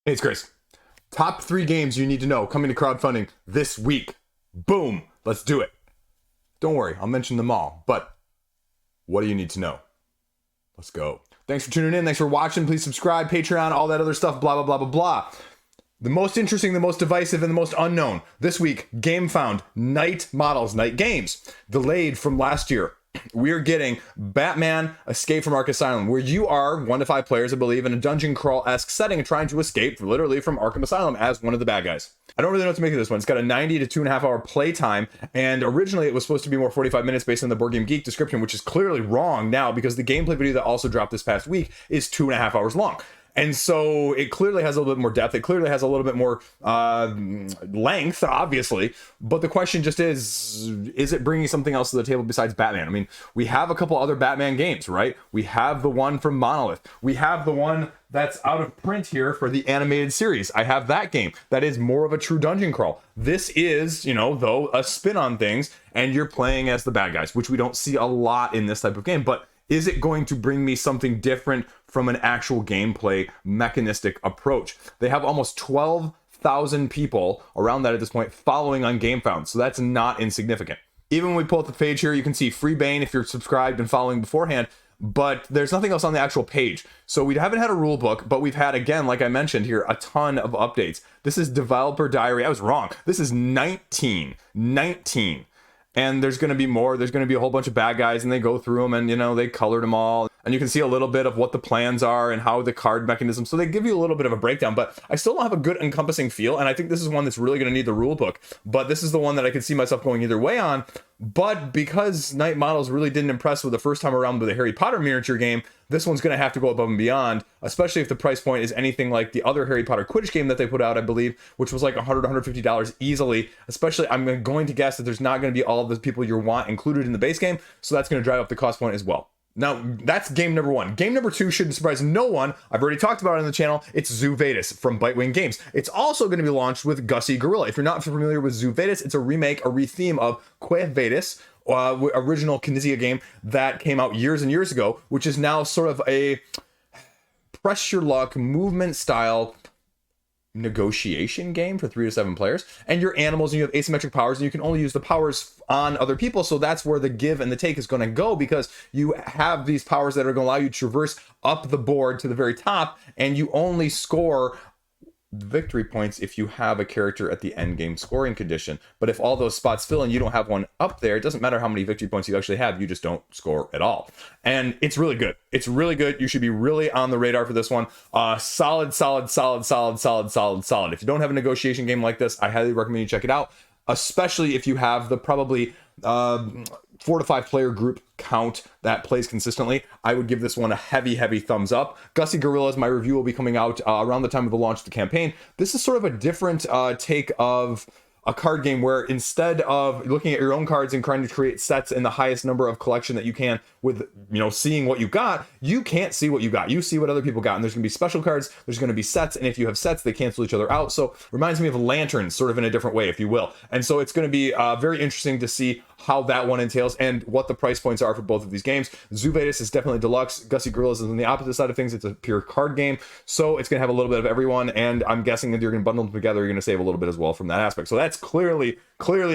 Hey, it's Chris. Top 3 games you need to know coming to crowdfunding this week. Boom. Let's do it. Don't worry, I'll mention them all, but what do you need to know? Let's go. Thanks for tuning in. Thanks for watching. Please subscribe, Patreon, all that other stuff, blah, blah, blah, blah, blah. The most interesting, the most divisive, and the most unknown. This week, Game Found, Night Models, Night Games. Delayed from last year. We're getting Batman Escape from Arkham Asylum, where you are 1 to 5 players, I believe, in a dungeon crawl-esque setting and trying to escape literally from Arkham Asylum as one of the bad guys. I don't really know what to make of this one. It's got a 90 to 2.5 hour play time, and originally it was supposed to be more 45 minutes based on the Board Game Geek description, which is clearly wrong now because the gameplay video that also dropped this past week is 2.5 hours long. And so it clearly has a little bit more depth. It clearly has a little bit more length, obviously. But the question just is it bringing something else to the table besides Batman? I mean, we have a couple other Batman games, right? We have the one from Monolith. We have the one that's out of print here for the animated series. I have that game. That is more of a true dungeon crawl. This is, though, a spin on things, and you're playing as the bad guys, which we don't see a lot in this type of game. But is it going to bring me something different from an actual gameplay mechanistic approach? They have almost 12,000 people around that at this point following on GameFound, so that's not insignificant. Even when we pull up the page here, you can see free Bane if you're subscribed and following beforehand, but there's nothing else on the actual page. So we haven't had a rule book, but we've had, again, like I mentioned here, a ton of updates. This is developer diary. I was wrong. This is 19. And there's going to be more. There's going to be a whole bunch of bad guys, and they go through them, and they colored them all, and you can see a little bit of what the plans are and how the card mechanism. So they give you a little bit of a breakdown, but I still don't have a good encompassing feel, and I think this is one that's really going to need the rule book. But this is the one that I could see myself going either way on. But because Night Models really didn't impress with the first time around with the Harry Potter miniature game, this one's going to have to go above and beyond, especially if the price point is anything like the other Harry Potter Quidditch game that they put out, I believe, which was like $100, $150 easily. Especially, I'm going to guess that there's not going to be all of the people you want included in the base game, so that's going to drive up the cost point as well. Now, that's game number 1. Game number 2 shouldn't surprise no one. I've already talked about it on the channel. It's Zoo Vadis from Bitewing Games. It's also going to be launched with Gussy Gorilla. If you're not familiar with Zoo Vadis, it's a remake, a retheme of Quae Vadis, original Knizia game that came out years and years ago, which is now sort of a press your luck movement style negotiation game for 3 to 7 players, and you're animals and you have asymmetric powers, and you can only use the powers on other people. So that's where the give and the take is going to go, because you have these powers that are going to allow you to traverse up the board to the very top, and you only score victory points if you have a character at the end game scoring condition. But if all those spots fill and you don't have one up there, it doesn't matter how many victory points you actually have, you just don't score at all. And it's really good. It's really good. You should be really on the radar for this one. Solid. If you don't have a negotiation game like this, I highly recommend you check it out, especially if you have the probably 4 to 5 player group count that plays consistently. I would give this one a heavy thumbs up. Gussy Gorillas, my review will be coming out around the time of the launch of the campaign. This is sort of a different take of a card game where instead of looking at your own cards and trying to create sets in the highest number of collection that you can with, seeing what you got, you can't see what you got. You see what other people got, and there's going to be special cards, there's going to be sets, and if you have sets, they cancel each other out. So reminds me of Lanterns, sort of in a different way, if you will. And so it's going to be very interesting to see how that one entails and what the price points are for both of these games. Zoo Vadis is definitely deluxe. Gussy Gorillas is on the opposite side of things. It's a pure card game, so it's going to have a little bit of everyone, and I'm guessing that you're going to bundle them together, you're going to save a little bit as well from that aspect. So that's clearly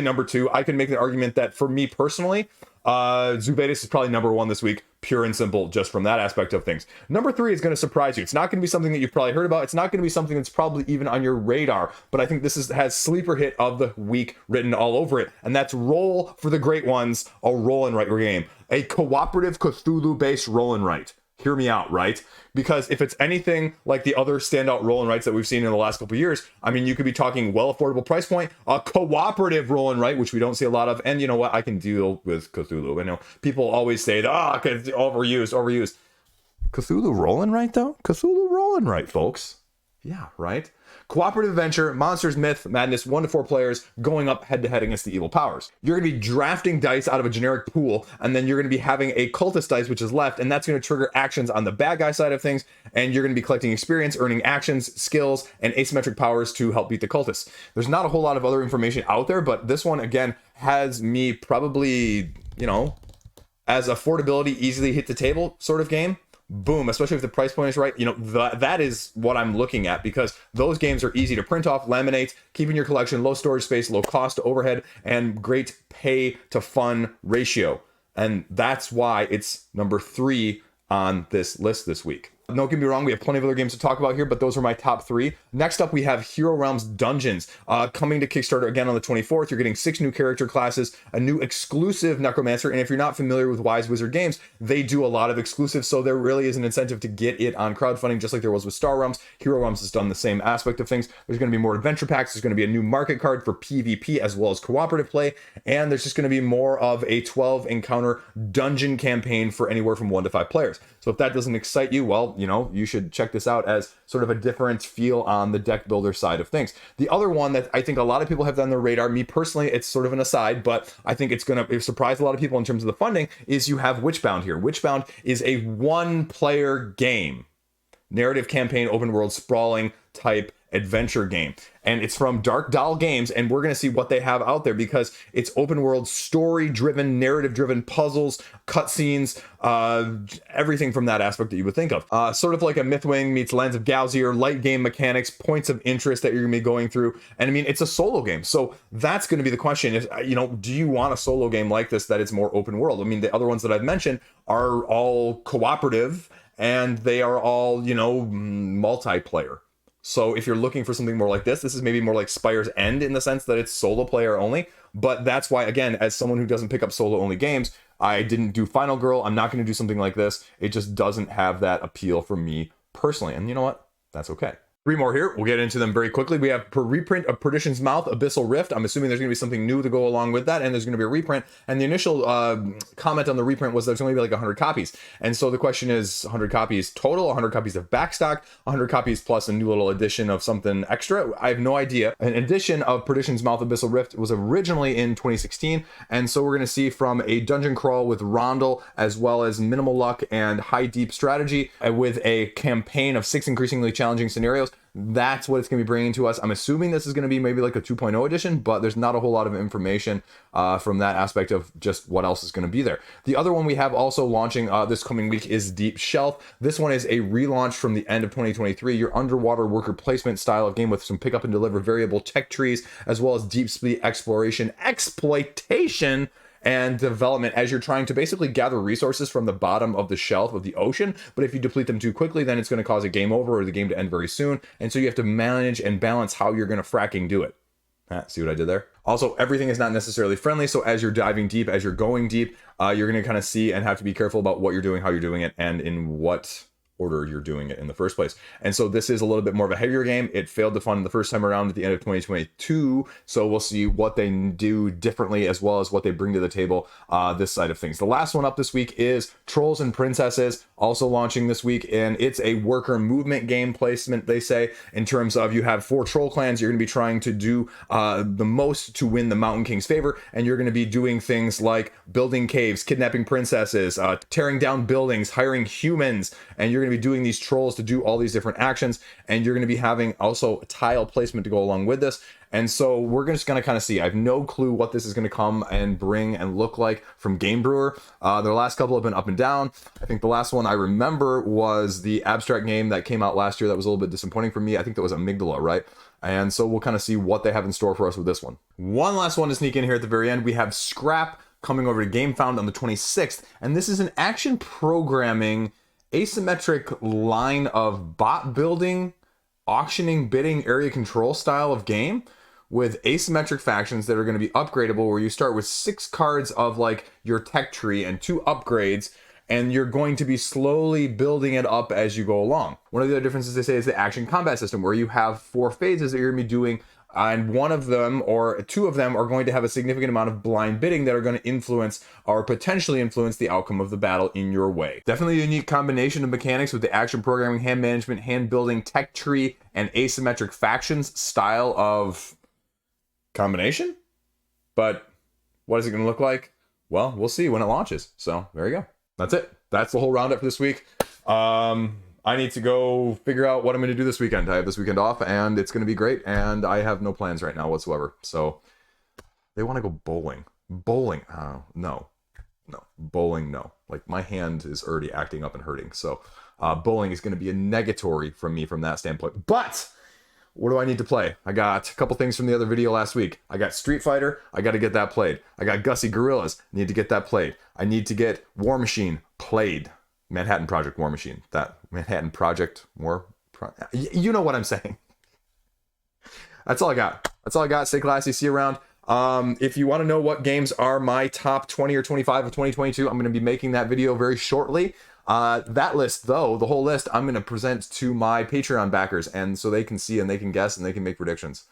number 2. I can make the argument that for me personally, Zoo Vadis is probably number 1 this week, pure and simple, just from that aspect of things. Number 3 is going to surprise you. It's not going to be something that you've probably heard about. It's not going to be something that's probably even on your radar, but I think this has sleeper hit of the week written all over it, and that's Roll for the Great Ones, a roll and write game, a cooperative Cthulhu based roll and write. Hear me out, right? Because if it's anything like the other standout roll and writes that we've seen in the last couple of years, I mean, you could be talking well affordable price point, a cooperative roll and write, which we don't see a lot of. And you know what? I can deal with Cthulhu. I know people always say, overused. Cthulhu roll and write, though? Cthulhu roll and write, folks. Yeah, right? Cooperative adventure, monsters, myth, madness, 1 to 4 players going up head to head against the evil powers. You're going to be drafting dice out of a generic pool, and then you're going to be having a cultist dice, which is left, and that's going to trigger actions on the bad guy side of things, and you're going to be collecting experience, earning actions, skills, and asymmetric powers to help beat the cultists. There's not a whole lot of other information out there, but this one, again, has me probably, as affordability, easily hit the table sort of game. boom, especially if the price point is right, you know, that is what I'm looking at, because those games are easy to print off, laminate, keep in your collection, low storage space, low cost to overhead, and great pay to fun ratio. And that's why it's number 3 on this list this week. Don't get me wrong, we have plenty of other games to talk about here, but those are my top 3. Next up, we have Hero Realms Dungeons, coming to Kickstarter again on the 24th. You're getting 6 new character classes, a new exclusive Necromancer, and if you're not familiar with Wise Wizard Games, they do a lot of exclusives, so there really is an incentive to get it on crowdfunding, just like there was with Star Realms. Hero Realms has done the same aspect of things. There's going to be more adventure packs, there's going to be a new market card for PvP as well as cooperative play, and there's just going to be more of a 12 encounter dungeon campaign for anywhere from 1 to 5 players. So if that doesn't excite you, well, you know, you should check this out as sort of a different feel on the deck builder side of things. The other one that I think a lot of people have on their radar, me personally, it's sort of an aside, but I think it's going to surprise a lot of people in terms of the funding, is you have Witchbound here. Witchbound is a 1-player game, narrative campaign, open world, sprawling type adventure game, and it's from Dark Doll Games, and we're going to see what they have out there, because it's open world, story driven, narrative driven, puzzles, cutscenes, everything from that aspect that you would think of, sort of like a Mythwing meets Lands of Gauzier, light game mechanics, points of interest that you're going to be going through. And I mean, it's a solo game, so that's going to be the question, is, you know, do you want a solo game like this that is more open world? I mean, the other ones that I've mentioned are all cooperative, and they are all, you know, multiplayer. So if you're looking for something more like this is maybe more like Spire's End, in the sense that it's solo player only. But that's why, again, as someone who doesn't pick up solo only games, I didn't do Final Girl. I'm not going to do something like this. It just doesn't have that appeal for me personally. And you know what? That's okay. 3 more here. We'll get into them very quickly. We have a reprint of Perdition's Mouth, Abyssal Rift. I'm assuming there's going to be something new to go along with that, and there's going to be a reprint. And the initial comment on the reprint was there's only be like 100 copies. And so the question is 100 copies total, 100 copies of backstock, 100 copies plus a new little edition of something extra. I have no idea. An edition of Perdition's Mouth, Abyssal Rift was originally in 2016. And so we're going to see from a dungeon crawl with Rondel, as well as minimal luck and high deep strategy, with a campaign of 6 increasingly challenging scenarios. That's what it's going to be bringing to us. I'm assuming this is going to be maybe like a 2.0 edition, but there's not a whole lot of information from that aspect of just what else is going to be there. The other one we have also launching this coming week is Deep Shelf. This one is a relaunch from the end of 2023, your underwater worker placement style of game with some pick up and deliver variable tech trees, as well as deep sea exploration, exploitation, and development as you're trying to basically gather resources from the bottom of the shelf of the ocean. But if you deplete them too quickly, then it's going to cause a game over or the game to end very soon. And so you have to manage and balance how you're going to fracking do it. See what I did there? Also, everything is not necessarily friendly. So as you're diving deep, as you're going deep, you're going to kind of see and have to be careful about what you're doing, how you're doing it, and in what order you're doing it in the first place. And so this is a little bit more of a heavier game. It failed to fund the first time around at the end of 2022. So we'll see what they do differently, as well as what they bring to the table this side of things. The last one up this week is Trolls and Princesses, also launching this week. And it's a worker movement game placement, they say, in terms of you have 4 troll clans. You're going to be trying to do the most to win the Mountain King's favor. And you're going to be doing things like building caves, kidnapping princesses, tearing down buildings, hiring humans, and you're going to be doing these trolls to do all these different actions, and you're going to be having also tile placement to go along with this. And so we're just going to kind of see. I have no clue what this is going to come and bring and look like from Game Brewer. Their last couple have been up and down. I think the last one I remember was the abstract game that came out last year that was a little bit disappointing for me. I think that was Amygdala, right? And so we'll kind of see what they have in store for us with this one. One last one to sneak in here at the very end. We have Scrap coming over to GameFound on the 26th, and this is an action programming asymmetric line of bot building, auctioning, bidding, area control style of game with asymmetric factions that are going to be upgradable, where you start with 6 cards of like your tech tree and 2 upgrades, and you're going to be slowly building it up as you go along. One of the other differences they say is the action combat system, where you have 4 phases that you're going to be doing, and one of them or 2 of them are going to have a significant amount of blind bidding that are going to influence or potentially influence the outcome of the battle in your way. Definitely a unique combination of mechanics with the action programming, hand management, hand building, tech tree, and asymmetric factions style of combination. But what is it going to look like? Well, we'll see when it launches. So there you go. That's it. That's the whole roundup for this week. I need to go figure out what I'm going to do this weekend. I have this weekend off, and it's going to be great, and I have no plans right now whatsoever. So they want to go bowling. Bowling? No. Bowling, no. Like, my hand is already acting up and hurting. So Bowling is going to be a negatory from me from that standpoint. But what do I need to play? I got a couple things from the other video last week. I got Street Fighter. I got to get that played. I got Gussy Gorillas. Need to get that played. I need to get War Machine played. Manhattan Project War Machine. That Manhattan Project War. You know what I'm saying. That's all I got. That's all I got. Stay classy. See you around. If you want to know what games are my top 20 or 25 of 2022, I'm going to be making that video very shortly. That list, though, the whole list, I'm going to present to my Patreon backers, and so they can see and they can guess and they can make predictions.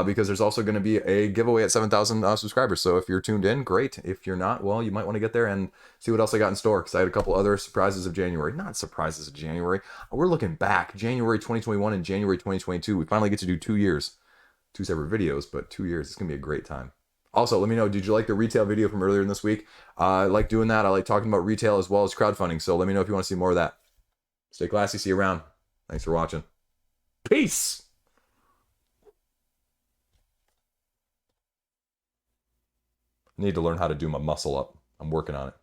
Because there's also going to be a giveaway at 7,000 subscribers. So if you're tuned in, great. If you're not, well, you might want to get there and see what else I got in store. Because I had a couple other surprises of January. Not surprises of January. We're looking back. January 2021 and January 2022. We finally get to do 2 years. 2 separate videos, but 2 years. It's going to be a great time. Also, let me know, did you like the retail video from earlier in this week? I like doing that. I like talking about retail as well as crowdfunding. So let me know if you want to see more of that. Stay classy. See you around. Thanks for watching. Peace! I need to learn how to do my muscle up. I'm working on it.